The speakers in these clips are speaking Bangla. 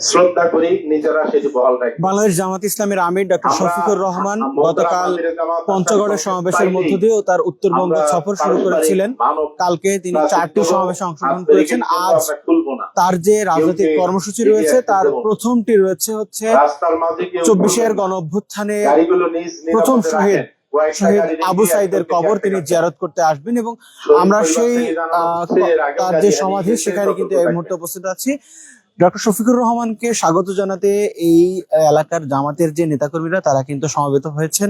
শ্রদ্ধা করি, নিজেরা সেটি বহাল রাখি। বাংলাদেশ জামাত ইসলামের আমির ডক্টর শফিকুর রহমান গতকাল পঞ্চগড়ের সমাবেশের মধ্য দিয়েও তার উত্তরবঙ্গ সফর শুরু করেছিলেন। কালকে তিনি 4টি সমাবেশে অংশগ্রহণ করেছেন। আজ তার যে রাজনৈতিক কর্মসূচি রয়েছে তার প্রথমটি রয়েছে হচ্ছে 24-এর গণ অভ্যুত্থানে প্রথম শহীদ আবু সাইদের কবর তিনি জিয়ারত করতে আসবেন এবং আমরা সেই তার যে সমাধি সেখানে কিন্তু এই মুহূর্তে উপস্থিত আছি। ডক্টর শফিকুর রহমানকে স্বাগত জানাতে এই এলাকার জামাতের যে নেতাকর্মীরা তারা কিন্তু সমবেত হয়েছেন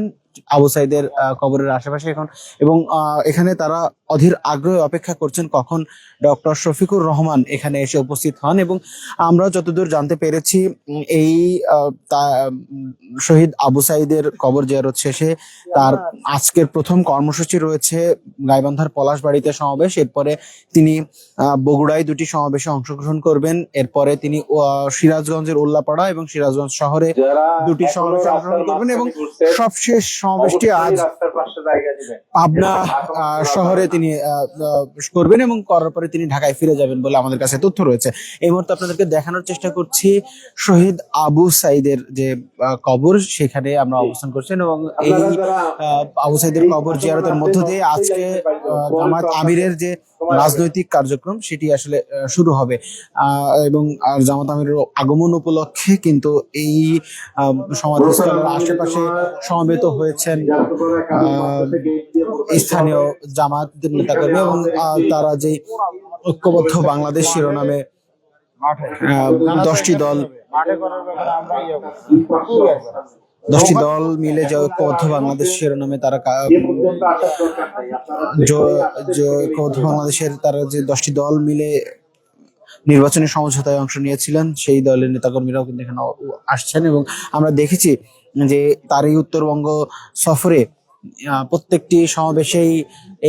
আবু সাইদের কবরের আশেপাশে এখন, এবং এখানে তারা অধীর আগ্রহে অপেক্ষা করছেন কখন ডক্টর শফিকুর রহমান এখানে এসে উপস্থিত হন। এবং আমরা যতদূর জানতে পেরেছি এই শহীদ আবু সাইদের কবর জিয়ারত শেষে তার আজকের প্রথম কর্মসূচি রয়েছে গাইবান্ধার পলাশবাড়িতে সমাবেশ। এরপরে তিনি বগুড়ায় 2টি সমাবেশে অংশগ্রহণ করবেন। এরপরে তিনি সিরাজগঞ্জের উল্লাপাড়া এবং সিরাজগঞ্জ শহরে 2টি সমাবেশে অংশগ্রহণ করবেন এবং সবশেষ সমাবেশটি আজ পাবনা শহরে তিনি করবেন এবং করার পরে তিনি ঢাকায় ফিরে যাবেন বলে আমাদের কাছে তথ্য রয়েছে। এই মুহূর্তে আপনাদেরকে দেখানোর চেষ্টা করছি শহীদ আবু সাইদের যে কবর, সেখানে আমরা অবস্থান করছেন এবং এই আবু সাইদের কবর জিয়ারতের মধ্য দিয়ে আজকে জামাত আমিরের যে রাজনৈতিক কার্যক্রম সেটি আসলে শুরু হবে এবং জামাত আমিরের আগমন উপলক্ষে কিন্তু এই সমাধিস্থলের আশেপাশে সমবেত হয়েছেন স্থানীয় জামাতের নেতাকর্মী এবং তারা যে ঐক্যবদ্ধ বাংলাদেশ শিরোনামে 10টি দল মিলে যে ঐক্যবদ্ধ বাংলাদেশ শিরোনামে তারা ঐক্যবদ্ধ বাংলাদেশের তারা যে 10টি দল মিলে নির্বাচনী সমঝোতায় অংশ নিয়েছিলেন সেই দলের নেতাকর্মীরাও কিন্তু এখানে আসছেন এবং আমরা দেখেছি যে তার এই উত্তরবঙ্গ সফরে প্রত্যেকটি সমাবেশেই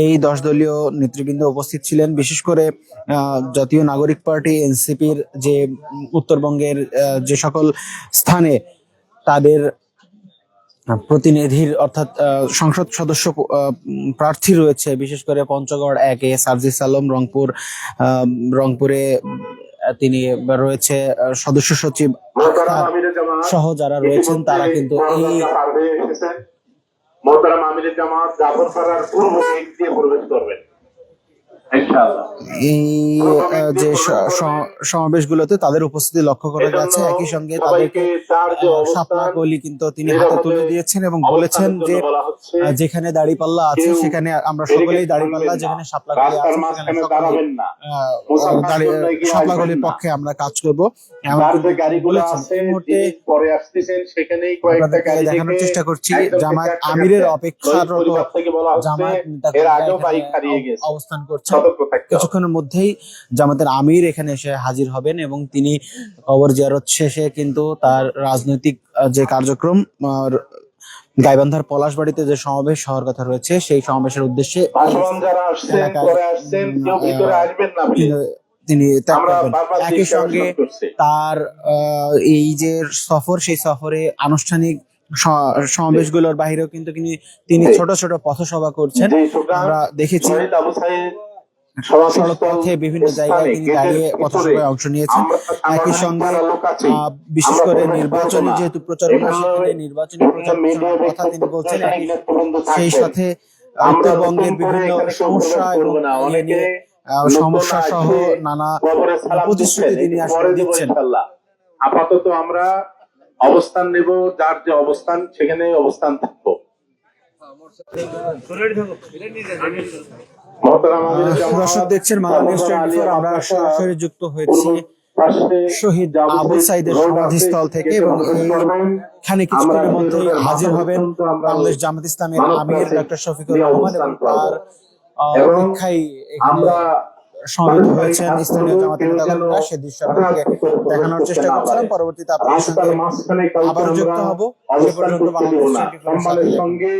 এই 10 দলীয় নেতৃবৃন্দ উপস্থিত ছিলেন। বিশেষ করে জাতীয় নাগরিক পার্টি এনসিপির যে উত্তরবঙ্গের যে সকল স্থানে তাদের প্রতিনিধির অর্থাৎ সংসদ সদস্য প্রার্থী রয়েছে, বিশেষ করে পঞ্চগড় 1-এ সার্জিস আলম, রংপুরে তিনি রয়েছে সদস্য সচিব সহ যারা রয়েছেন তারা কিন্তু এই মোহতারাম আমিরের জামাত জাফরপাড়ার পূর্ব দিক দিয়ে প্রবেশ করবেন এই যে সমাবেশগুলোতে তাদের উপস্থিতি লক্ষ্য করা যাচ্ছে। একই সঙ্গে তাদেরকে শাপলা কলি কিন্তু তিনি হাতে তুলে দিয়েছেন এবং বলেছেন যে যেখানে দাড়িপাল্লা আছে সেখানে আমরা সকলেই দাড়িপাল্লা, যেখানে শাপলা কলি আছে সেখানে শাপলা কলির পক্ষে আমরা কাজ করব এমন বলেছেন। এই মুহূর্তে দেখানোর চেষ্টা করছি জামাত আমিরের অপেক্ষারত জামাত অবস্থান করছে। কিছুক্ষণের মধ্যেই জামাতের আমির এখানে এসে হাজির হবেন এবং তিনি কবর জিয়ারত শেষে কিন্তু তার রাজনৈতিক যে কার্যক্রম গাইবান্ধার পলাশবাড়িতে যে সমাবেশ হওয়ার কথা রয়েছে সেই সমাবেশের উদ্দেশ্যে তিনি ত্যাগ করবেন। একই সঙ্গে তার এই যে সফর, সেই সফরে আনুষ্ঠানিক সমাবেশগুলোর বাইরেও কিন্তু তিনি ছোট ছোট পথসভা করছেন। আমরা দেখেছি সড়ক পথে বিভিন্ন জায়গায় তিনি দাঁড়িয়ে পথসভায় অংশ নিয়েছেন। একই সঙ্গে বিশেষ করে নির্বাচনী যেহেতু প্রচারণা, সেখানে নির্বাচনী প্রচারণার কথা তিনি বলছেন। সেই সাথে উত্তরবঙ্গের বিভিন্ন সমস্যা এবং সমস্যা সহ নানা প্রতিশ্রুতি তিনি আসলে দিচ্ছেন। আপাতত আমরা অবস্থান নেব, যার যে অবস্থান সেখানে অবস্থান থাকবো। দর্শক দেখছেন বাংলাদেশ 24, আমরা সরাসরি যুক্ত হয়েছি শহীদ আবু সাইদের সমাধিস্থল থেকে এবং এখানে কিছুক্ষণের মধ্যেই হাজির হবেন বাংলাদেশ জামাত ইসলামের আমির ডক্টর শফিকুর রহমান এবং তার অপেক্ষায় এখানে সমবেত হয়েছেন স্থানীয় জামাতের নেতাকর্মীরা। সে দৃশ্য আপনাকে দেখানোর চেষ্টা করছিলাম। পরবর্তীতে আপনাদের সঙ্গে আবার যুক্ত হব। সে পর্যন্ত বাংলাদেশ 24 সঙ্গে